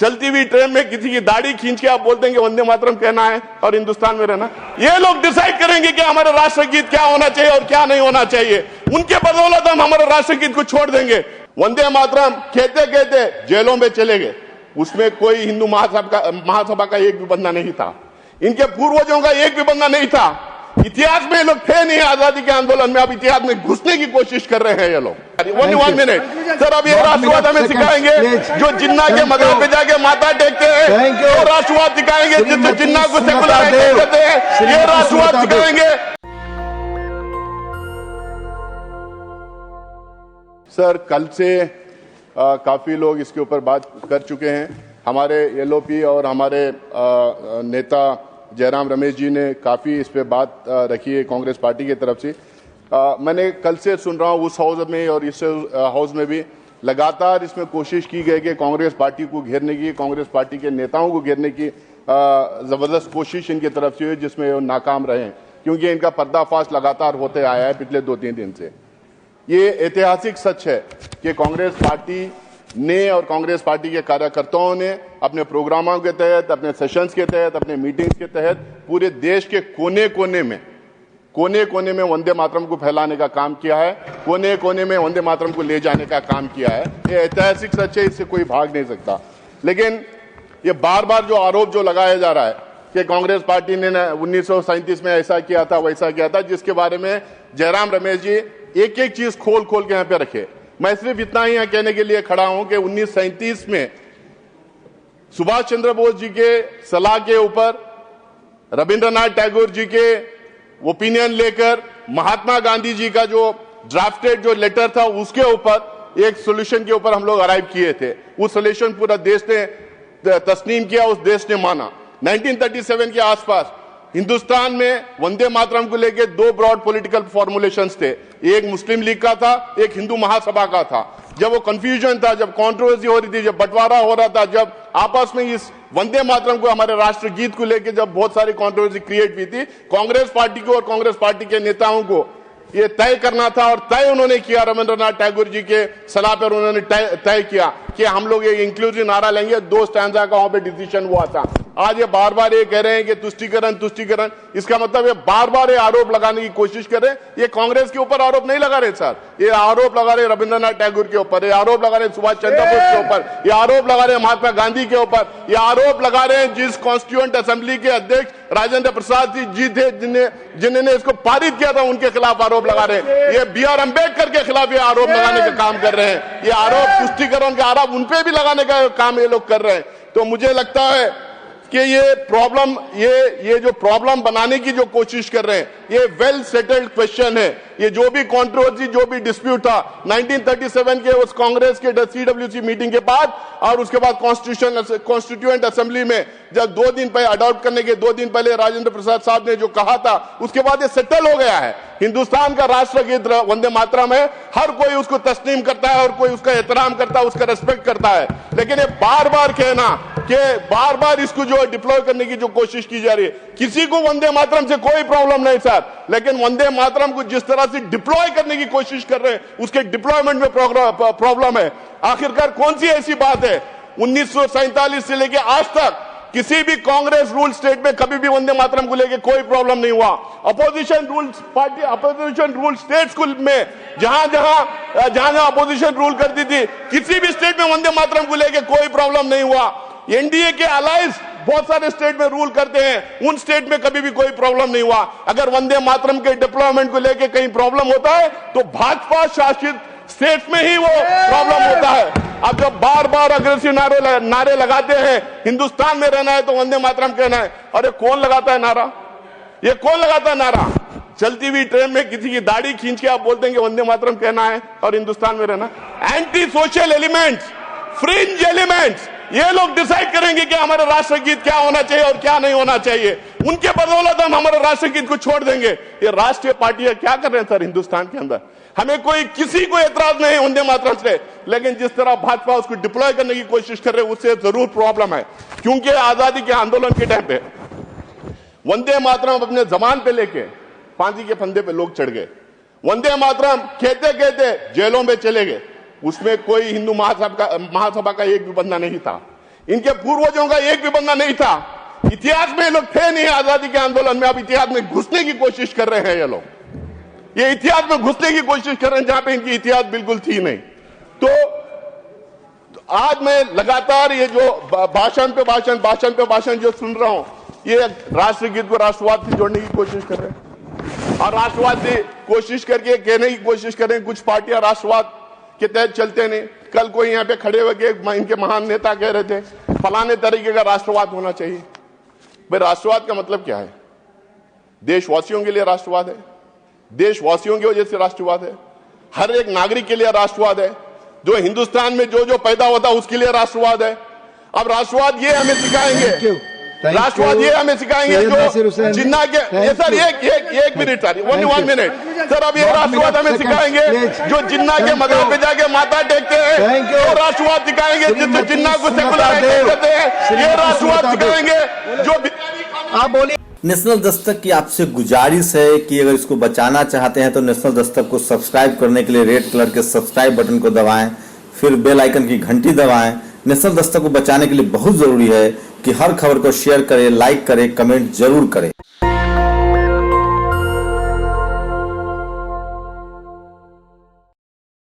चलती हुई ट्रेन में किसी की दाढ़ी खींच के आप बोल देंगे वंदे मातरम कहना है और हिंदुस्तान में रहना। ये लोग डिसाइड करेंगे कि हमारा राष्ट्रगीत क्या होना चाहिए और क्या नहीं होना चाहिए। उनके बदौलत हम हमारे राष्ट्रगीत को छोड़ देंगे। वंदे मातरम कहते कहते जेलों में चले गए, उसमें कोई हिंदू महासभा का एक भी बंदा नहीं था, इनके पूर्वजों का एक भी बंदा नहीं था। इतिहास में ये लोग थे नहीं आजादी के आंदोलन में, अब इतिहास में घुसने की कोशिश कर रहे हैं ये लोग। 1 मिनट सर, अब ये राष्ट्रवाद हमें सिखाएंगे जो जिन्ना के मजार पे जाके माथा टेकते हैं, वो राष्ट्रवाद सिखाएंगे जिससे जिन्ना को सेकुलराइज करते हैं, ये राष्ट्रवाद सिखाएंगे। सर, कल से काफी लोग इसके ऊपर बात कर चुके हैं। हमारे एलओपी और हमारे नेता जयराम रमेश जी ने काफी इस पे बात रखी है कांग्रेस पार्टी की तरफ से। मैंने कल से सुन रहा हूँ उस हाउस में और इस हाउस में भी लगातार इसमें कोशिश की गई कि कांग्रेस पार्टी को घेरने की, कांग्रेस पार्टी के नेताओं को घेरने की जबरदस्त कोशिश इनकी तरफ से हुई, जिसमें वो नाकाम रहे हैं क्योंकि इनका पर्दाफाश लगातार होते आया है पिछले 2-3 दिन से। ये ऐतिहासिक सच है कि कांग्रेस पार्टी ने और कांग्रेस पार्टी के कार्यकर्ताओं ने अपने प्रोग्रामों के तहत, अपने सेशंस के तहत, अपने मीटिंग्स के तहत पूरे देश के कोने कोने में वंदे मातरम को फैलाने का काम किया है, कोने कोने में वंदे मातरम को ले जाने का काम किया है। ये ऐतिहासिक सच है, इससे कोई भाग नहीं सकता। लेकिन ये बार बार जो आरोप जो लगाया जा रहा है कि कांग्रेस पार्टी ने 1937 में ऐसा किया था, वैसा किया था, जिसके बारे में जयराम रमेश जी एक एक चीज खोल खोल के यहाँ पे रखे। मैं सिर्फ इतना ही कहने के लिए खड़ा हूं कि 1937 में सुभाष चंद्र बोस जी के सलाह के ऊपर, रविंद्रनाथ टैगोर जी के ओपिनियन लेकर, महात्मा गांधी जी का जो ड्राफ्टेड जो लेटर था उसके ऊपर एक सॉल्यूशन के ऊपर हम लोग अराइव किए थे। उस सॉल्यूशन पूरा देश ने तस्लीम किया, उस देश ने माना। 1937 के आसपास हिंदुस्तान में वंदे मातरम को लेकर 2 ब्रॉड पॉलिटिकल फॉर्मुलेशंस थे, एक मुस्लिम लीग का था, एक हिंदू महासभा का था। जब वो कंफ्यूजन था, जब कंट्रोवर्सी हो रही थी, जब बंटवारा हो रहा था, जब आपस में इस वंदे मातरम को, हमारे राष्ट्रगीत को लेकर जब बहुत सारी कंट्रोवर्सी क्रिएट हुई थी, कांग्रेस पार्टी को और कांग्रेस पार्टी के नेताओं को ये तय करना था और तय उन्होंने किया। रविंद्रनाथ टैगोर जी के सलाह पर उन्होंने तय किया कि हम लोग ये इंक्लूसिव नारा लेंगे। 2 स्टैंजा का वहां पे डिसीजन हुआ था। आज ये बार बार ये कह रहे हैं कि तुष्टीकरण, इसका मतलब ये बार बार ये आरोप लगाने की कोशिश कर रहे हैं। ये कांग्रेस के ऊपर आरोप नहीं लगा रहे सर, ये आरोप लगा रहे रविंद्रनाथ टैगोर के ऊपर, ये आरोप लगा रहे सुभाष चंद्र बोस के ऊपर, ये आरोप लगा रहे महात्मा गांधी के ऊपर, ये आरोप लगा रहे हैं जिस कॉन्स्टिट्यूएंट असेंबली के अध्यक्ष राजेंद्र प्रसाद जी थे, जिन्होंने इसको पारित किया था, उनके खिलाफ आरोप लगा रहे हैं। ये BR अम्बेडकर के खिलाफ ये आरोप लगाने का काम कर रहे हैं। ये आरोप तुष्टीकरण के आरोप उनपे भी लगाने का काम ये लोग कर रहे हैं। तो मुझे लगता है कि ये प्रॉब्लम, ये जो प्रॉब्लम बनाने की जो कोशिश कर रहे हैं, ये वेल सेटल्ड क्वेश्चन है। ये जो भी कंट्रोवर्सी, जो भी डिस्प्यूट था 1937 के उस कांग्रेस के CWC मीटिंग के बाद और उसके बाद कॉन्स्टिट्यूएंट असेंबली में जब 2 दिन पहले अडॉप्ट करने के 2 दिन पहले राजेंद्र प्रसाद साहब ने जो कहा था, उसके बाद ये सेटल हो गया है। हिंदुस्तान का राष्ट्रगीत वंदे मातरम है, हर कोई उसको तस्लीम करता है, हर कोई उसका एहतराम करता है, उसका रेस्पेक्ट करता है। लेकिन ये बार बार कहना कि बार बार इसको जो डिप्लॉय करने की जो कोशिश की जा रही है, किसी को वंदे मातरम से कोई प्रॉब्लम नहीं सर, लेकिन वंदे मातरम को जिस तरह से डिप्लॉय करने की कोशिश कर रहे हैं, उसके डिप्लॉयमेंट में प्रॉब्लम है। आखिरकार कौन सी ऐसी बात है 1947 से लेकर आज तक किसी भी कांग्रेस रूल स्टेट में कभी भी वंदे मातरम को लेकर कोई प्रॉब्लम नहीं हुआ। अपोजिशन रूल स्टेट्स में जहां अपोजिशन रूल करती थी, किसी भी स्टेट में वंदे मातरम को लेकर कोई प्रॉब्लम नहीं हुआ। एनडीए के अलायंस बहुत सारे स्टेट में रूल करते हैं, उन स्टेट में कभी भी कोई प्रॉब्लम नहीं हुआ। अगर वंदे मातरम के डिप्लॉयमेंट को लेकर कहीं प्रॉब्लम होता है तो भाजपा शासित स्टेट्स में ही वो प्रॉब्लम होता है। अब जब बार बार अग्रेसिव नारे लगाते हैं, हिंदुस्तान में रहना है तो वंदे मातरम कहना है, अरे कौन लगाता है नारा? ये कौन लगाता है नारा? चलती हुई ट्रेन में किसी की दाढ़ी खींच के आप बोल देंगे वंदे मातरम कहना है और हिंदुस्तान में रहना। Anti social elements, fringe elements, ये लोग डिसाइड करेंगे कि हमारा राष्ट्रगीत क्या होना चाहिए और क्या नहीं होना चाहिए। उनके बदौलत हम हमारे राष्ट्रगीत को छोड़ देंगे। ये राष्ट्रीय पार्टियां क्या कर रहे हैं सर हिंदुस्तान के अंदर? हमें कोई किसी को एतराज नहीं वंदे मातरम से, लेकिन जिस तरह भाजपा उसको डिप्लॉय करने की कोशिश कर रहे हैं उससे जरूर प्रॉब्लम है। क्योंकि आजादी के आंदोलन के टाइम पे वंदे मातरम अपने जबान पे लेके फांसी के फंदे पे लोग चढ़ गए। वंदे मातरम कहते कहते जेलों में चले गए, उसमें कोई हिंदू महासभा का एक भी बंदा नहीं था। इनके पूर्वजों का एक भी बंदा नहीं था। इतिहास में ये लोग थे नहीं आजादी के आंदोलन में, अब इतिहास में घुसने की कोशिश कर रहे हैं ये लोग। ये इतिहास में घुसने की कोशिश कर रहे हैं जहां पे इनकी इतिहास बिल्कुल थी नहीं। तो आज मैं लगातार ये जो भाषण पे भाषण जो सुन रहा हूं, ये राष्ट्रगीत को राष्ट्रवाद से जोड़ने की कोशिश कर रहे हैं और राष्ट्रवाद से कोशिश करके कहने की कोशिश कर रहे हैं कुछ पार्टियां राष्ट्रवाद के तहत चलते नहीं। कल कोई यहाँ पे खड़े होकर इनके महान नेता कह रहे थे फलाने तरीके का राष्ट्रवाद होना चाहिए। भाई राष्ट्रवाद का मतलब क्या है? देशवासियों के लिए राष्ट्रवाद है, देशवासियों की वजह से राष्ट्रवाद है, हर एक नागरिक के लिए राष्ट्रवाद है, जो हिंदुस्तान में जो पैदा होता है उसके लिए राष्ट्रवाद है। अब राष्ट्रवाद ये हमें सिखाएंगे, राष्ट्रवाद ये हमें सिखाएंगे जो जिन्ना के सर एक minute sir, only 1 minute sir. अब ये राष्ट्रवाद हमें सिखाएंगे जो जिन्ना के मजार पे जाके माथा टेकते हैं, वो राष्ट्रवाद सिखाएंगे जो जिन्ना को सेकुलराइज करते हैं, ये राष्ट्रवाद सिखाएंगे जो आप बोलिए। नेशनल दस्तक की आपसे गुजारिश है कि अगर इसको बचाना चाहते हैं तो नेशनल दस्तक को सब्सक्राइब करने के लिए रेड कलर के सब्सक्राइब बटन को दबाएं, फिर बेल आइकन की घंटी दबाएं। नेशनल दस्तक को बचाने के लिए बहुत जरूरी है कि हर खबर को शेयर करें, लाइक करें, कमेंट जरूर करें।